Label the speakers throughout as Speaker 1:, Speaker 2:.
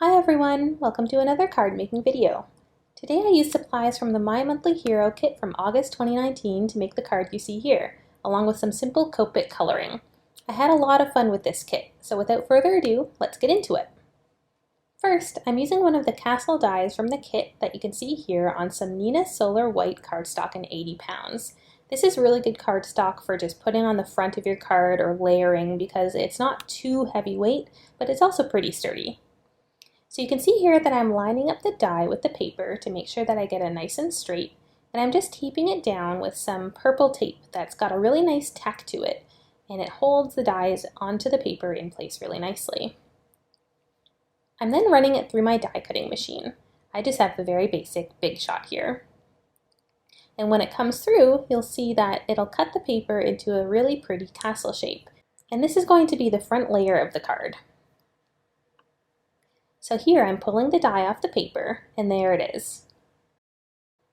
Speaker 1: Hi everyone, welcome to another card making video. Today I used supplies from the My Monthly Hero kit from August 2019 to make the card you see here, along with some simple Copic coloring. I had a lot of fun with this kit, so without further ado, let's get into it. First, I'm using one of the castle dies from the kit that you can see here on some Nina Solar White cardstock in 80 pounds. This is really good cardstock for just putting on the front of your card or layering because it's not too heavyweight, but it's also pretty sturdy. So you can see here that I'm lining up the die with the paper to make sure that I get it nice and straight, and I'm just taping it down with some purple tape that's got a really nice tack to it, and it holds the dies onto the paper in place really nicely. I'm then running it through my die cutting machine. I just have the very basic Big Shot here. And when it comes through, you'll see that it'll cut the paper into a really pretty castle shape. And this is going to be the front layer of the card. So here I'm pulling the die off the paper, and there it is.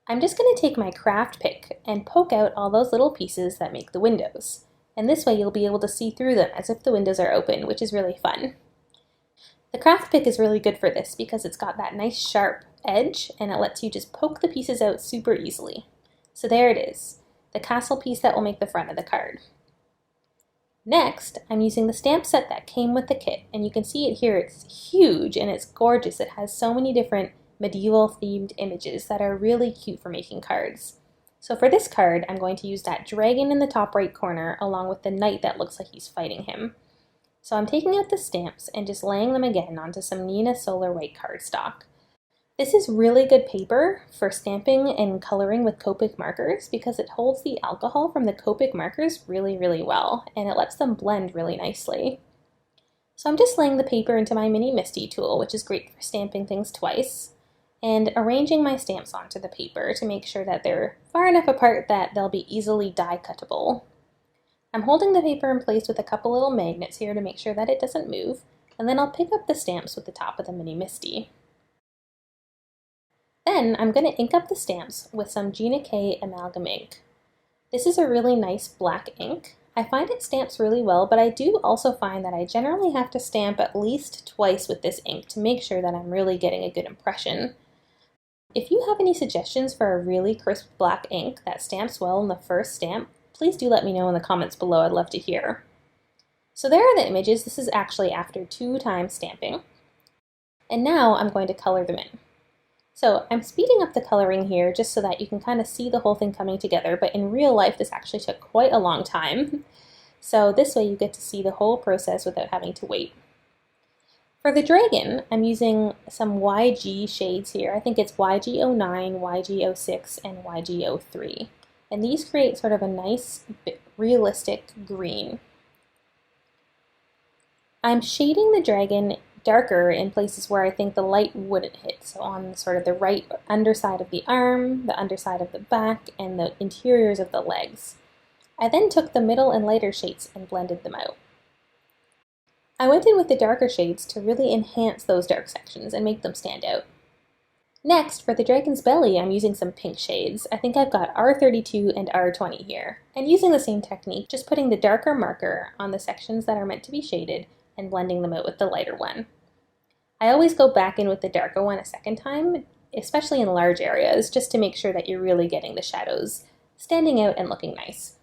Speaker 1: I'm just going to take my craft pick and poke out all those little pieces that make the windows. And this way you'll be able to see through them as if the windows are open, which is really fun. The craft pick is really good for this because it's got that nice sharp edge and it lets you just poke the pieces out super easily. So there it is, the castle piece that will make the front of the card. Next, I'm using the stamp set that came with the kit, and you can see it here, it's huge and it's gorgeous. It has so many different medieval themed images that are really cute for making cards. So for this card, I'm going to use that dragon in the top right corner along with the knight that looks like he's fighting him. So I'm taking out the stamps and just laying them again onto some Nina Solar White cardstock. This is really good paper for stamping and coloring with Copic markers because it holds the alcohol from the Copic markers really well, and it lets them blend really nicely. So I'm just laying the paper into my mini Misty tool, which is great for stamping things twice, and arranging my stamps onto the paper to make sure that they're far enough apart that they'll be easily die cuttable. I'm holding the paper in place with a couple little magnets here to make sure that it doesn't move, and then I'll pick up the stamps with the top of the mini Misty. Then I'm going to ink up the stamps with some Gina K Amalgam ink. This is a really nice black ink. I find it stamps really well, but I do also find that I generally have to stamp at least twice with this ink to make sure that I'm really getting a good impression. If you have any suggestions for a really crisp black ink that stamps well in the first stamp, please do let me know in the comments below. I'd love to hear. So there are the images. This is actually after 2 times stamping. And now I'm going to color them in. So I'm speeding up the coloring here just so that you can kind of see the whole thing coming together, but in real life this actually took quite a long time. So this way you get to see the whole process without having to wait. For the dragon, I'm using some YG shades here. I think it's YG09, YG06, and YG03. And these create sort of a nice, realistic green. I'm shading the dragon darker in places where I think the light wouldn't hit. So on sort of the right underside of the arm, the underside of the back, and the interiors of the legs. I then took the middle and lighter shades and blended them out. I went in with the darker shades to really enhance those dark sections and make them stand out. Next, for the dragon's belly, I'm using some pink shades. I think I've got R32 and R20 here. And using the same technique, just putting the darker marker on the sections that are meant to be shaded and blending them out with the lighter one. I always go back in with the darker one a second time, especially in large areas, just to make sure that you're really getting the shadows standing out and looking nice.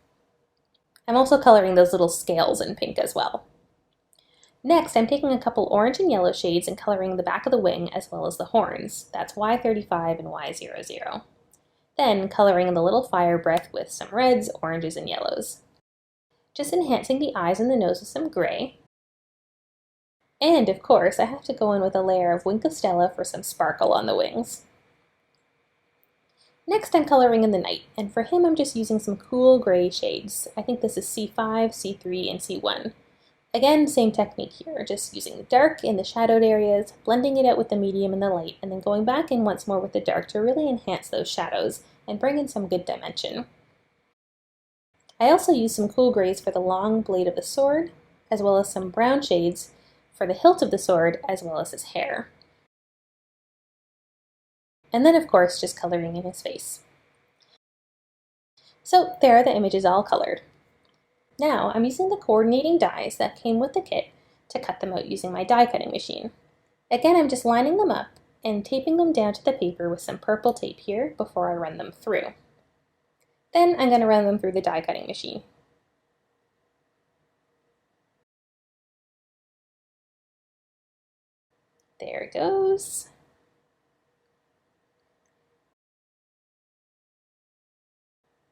Speaker 1: I'm also coloring those little scales in pink as well. Next, I'm taking a couple orange and yellow shades and coloring the back of the wing as well as the horns. That's Y35 and Y00. Then coloring the little fire breath with some reds, oranges, and yellows. Just enhancing the eyes and the nose with some gray. And of course, I have to go in with a layer of Wink of Stella for some sparkle on the wings. Next, I'm coloring in the knight, and for him I'm just using some cool gray shades. I think this is C5, C3, and C1. Again, same technique here, just using the dark in the shadowed areas, blending it out with the medium and the light, and then going back in once more with the dark to really enhance those shadows and bring in some good dimension. I also used some cool grays for the long blade of the sword, as well as some brown shades for the hilt of the sword as well as his hair. And then of course just coloring in his face. So there are the images all colored. Now I'm using the coordinating dies that came with the kit to cut them out using my die cutting machine. Again, I'm just lining them up and taping them down to the paper with some purple tape here before I run them through. Then I'm going to run them through the die cutting machine. There it goes.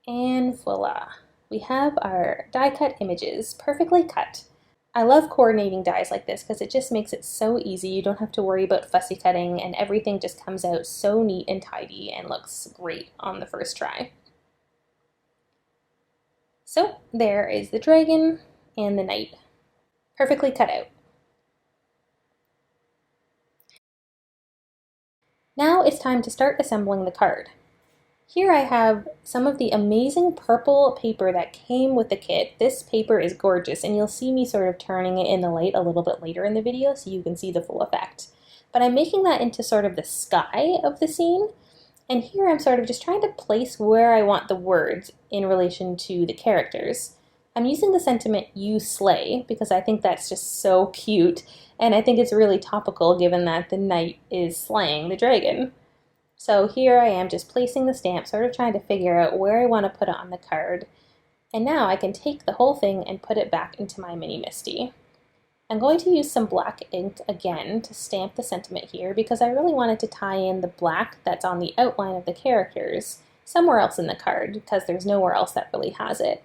Speaker 1: And voila, we have our die cut images perfectly cut. I love coordinating dies like this because it just makes it so easy. You don't have to worry about fussy cutting and everything just comes out so neat and tidy and looks great on the first try. So there is the dragon and the knight, perfectly cut out. Now it's time to start assembling the card. Here I have some of the amazing purple paper that came with the kit. This paper is gorgeous and you'll see me sort of turning it in the light a little bit later in the video so you can see the full effect. But I'm making that into sort of the sky of the scene. And here I'm sort of just trying to place where I want the words in relation to the characters. I'm using the sentiment "you slay" because I think that's just so cute, and I think it's really topical given that the knight is slaying the dragon. So here I am just placing the stamp, sort of trying to figure out where I want to put it on the card. And now I can take the whole thing and put it back into my mini MISTI. I'm going to use some black ink again to stamp the sentiment here because I really wanted to tie in the black that's on the outline of the characters somewhere else in the card because there's nowhere else that really has it.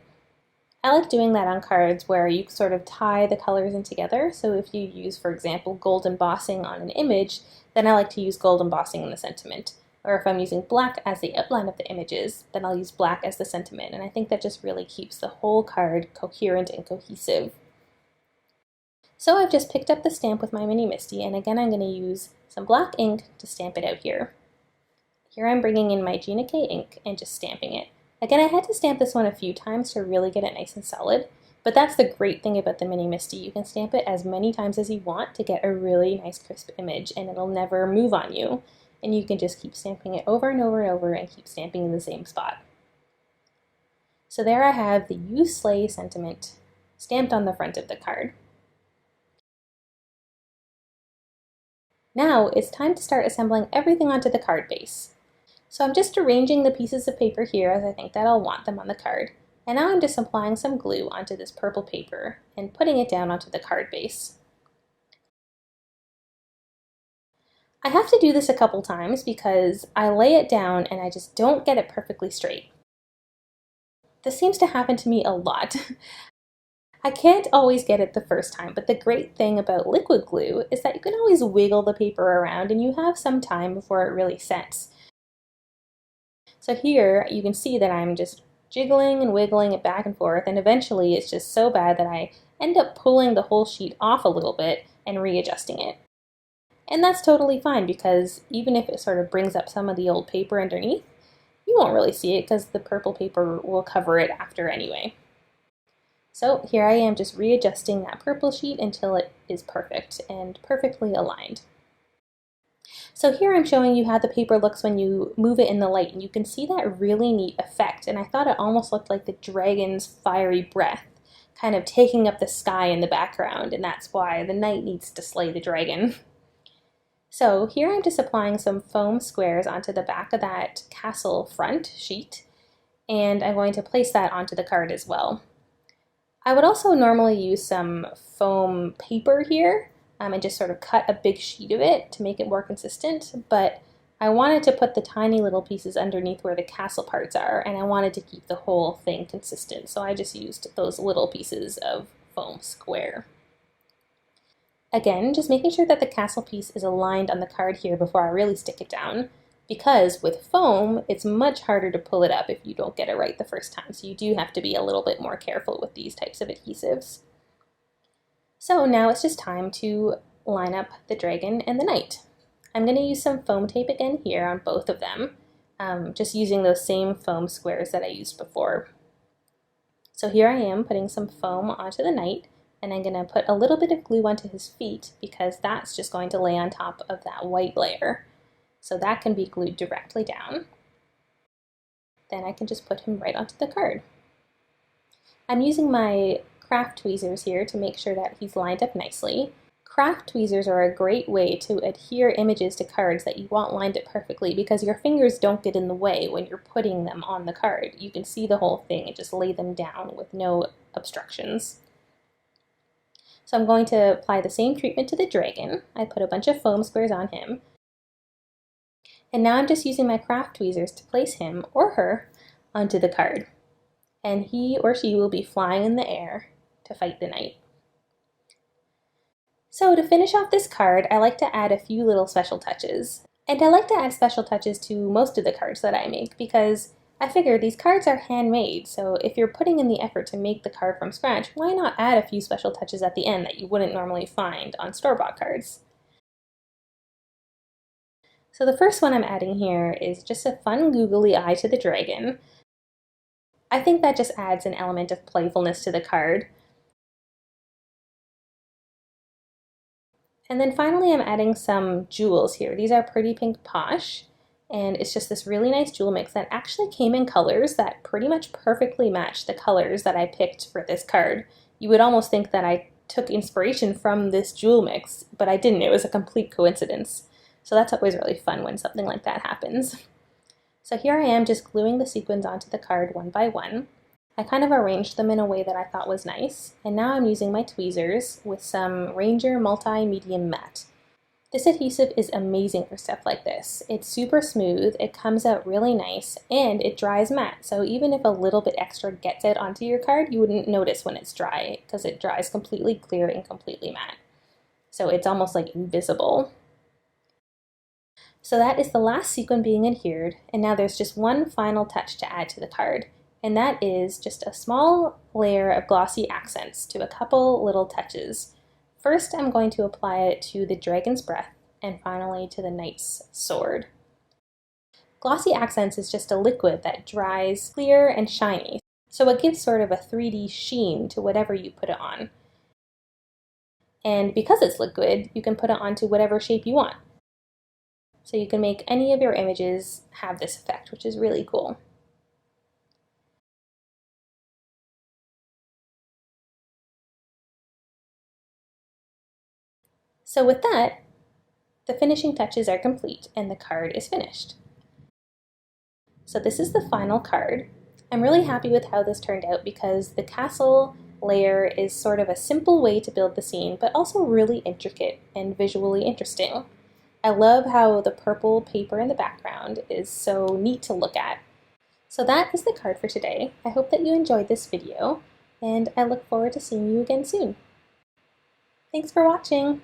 Speaker 1: I like doing that on cards where you sort of tie the colors in together. So if you use, for example, gold embossing on an image, then I like to use gold embossing in the sentiment. Or if I'm using black as the outline of the images, then I'll use black as the sentiment. And I think that just really keeps the whole card coherent and cohesive. So I've just picked up the stamp with my mini MISTI, and again I'm going to use some black ink to stamp it out here. Here I'm bringing in my Gina K ink and just stamping it. Again, I had to stamp this one a few times to really get it nice and solid, but that's the great thing about the mini MISTI. You can stamp it as many times as you want to get a really nice crisp image, and it'll never move on you. And you can just keep stamping it over and over and over and keep stamping in the same spot. So there I have the "you slay" sentiment stamped on the front of the card. Now it's time to start assembling everything onto the card base. So I'm just arranging the pieces of paper here as I think that I'll want them on the card. And now I'm just applying some glue onto this purple paper and putting it down onto the card base. I have to do this a couple times because I lay it down and I just don't get it perfectly straight. This seems to happen to me a lot. I can't always get it the first time, but the great thing about liquid glue is that you can always wiggle the paper around and you have some time before it really sets. So here you can see that I'm just jiggling and wiggling it back and forth, and eventually it's just so bad that I end up pulling the whole sheet off a little bit and readjusting it. And that's totally fine because even if it sort of brings up some of the old paper underneath, you won't really see it because the purple paper will cover it after anyway. So here I am just readjusting that purple sheet until it is perfect and perfectly aligned. So here I'm showing you how the paper looks when you move it in the light, and you can see that really neat effect, and I thought it almost looked like the dragon's fiery breath kind of taking up the sky in the background, and that's why the knight needs to slay the dragon. So here I'm just applying some foam squares onto the back of that castle front sheet, and I'm going to place that onto the card as well. I would also normally use some foam paper here and just sort of cut a big sheet of it to make it more consistent, but I wanted to put the tiny little pieces underneath where the castle parts are, and I wanted to keep the whole thing consistent, so I just used those little pieces of foam square. Again, just making sure that the castle piece is aligned on the card here before I really stick it down, because with foam, it's much harder to pull it up if you don't get it right the first time, so you do have to be a little bit more careful with these types of adhesives. So now it's just time to line up the dragon and the knight. I'm going to use some foam tape again here on both of them, just using those same foam squares that I used before. So here I am putting some foam onto the knight, and I'm going to put a little bit of glue onto his feet because that's just going to lay on top of that white layer. So that can be glued directly down. Then I can just put him right onto the card. I'm using my craft tweezers here to make sure that he's lined up nicely. Craft tweezers are a great way to adhere images to cards that you want lined up perfectly because your fingers don't get in the way when you're putting them on the card. You can see the whole thing and just lay them down with no obstructions. So I'm going to apply the same treatment to the dragon. I put a bunch of foam squares on him. And now I'm just using my craft tweezers to place him or her onto the card. And he or she will be flying in the air to fight the knight. So to finish off this card, I like to add a few little special touches. And I like to add special touches to most of the cards that I make because I figure these cards are handmade, so if you're putting in the effort to make the card from scratch, why not add a few special touches at the end that you wouldn't normally find on store-bought cards? So the first one I'm adding here is just a fun googly eye to the dragon. I think that just adds an element of playfulness to the card. And then finally I'm adding some jewels here. These are Pretty Pink Posh, and it's just this really nice jewel mix that actually came in colors that pretty much perfectly match the colors that I picked for this card. You would almost think that I took inspiration from this jewel mix, but I didn't. It was a complete coincidence. So that's always really fun when something like that happens. So here I am just gluing the sequins onto the card one by one. I kind of arranged them in a way that I thought was nice, and now I'm using my tweezers with some Ranger Multi-Medium Matte. This adhesive is amazing for stuff like this. It's super smooth, it comes out really nice, and it dries matte, so even if a little bit extra gets out onto your card, you wouldn't notice when it's dry, because it dries completely clear and completely matte. So it's almost like invisible. So that is the last sequin being adhered, and now there's just one final touch to add to the card. And that is just a small layer of glossy accents to a couple little touches. First, I'm going to apply it to the dragon's breath, and finally to the knight's sword. Glossy accents is just a liquid that dries clear and shiny, so it gives sort of a 3D sheen to whatever you put it on. And because it's liquid, you can put it onto whatever shape you want. So you can make any of your images have this effect, which is really cool. So with that, the finishing touches are complete and the card is finished. So this is the final card. I'm really happy with how this turned out because the castle layer is sort of a simple way to build the scene, but also really intricate and visually interesting. I love how the purple paper in the background is so neat to look at. So that is the card for today. I hope that you enjoyed this video, and I look forward to seeing you again soon. Thanks for watching!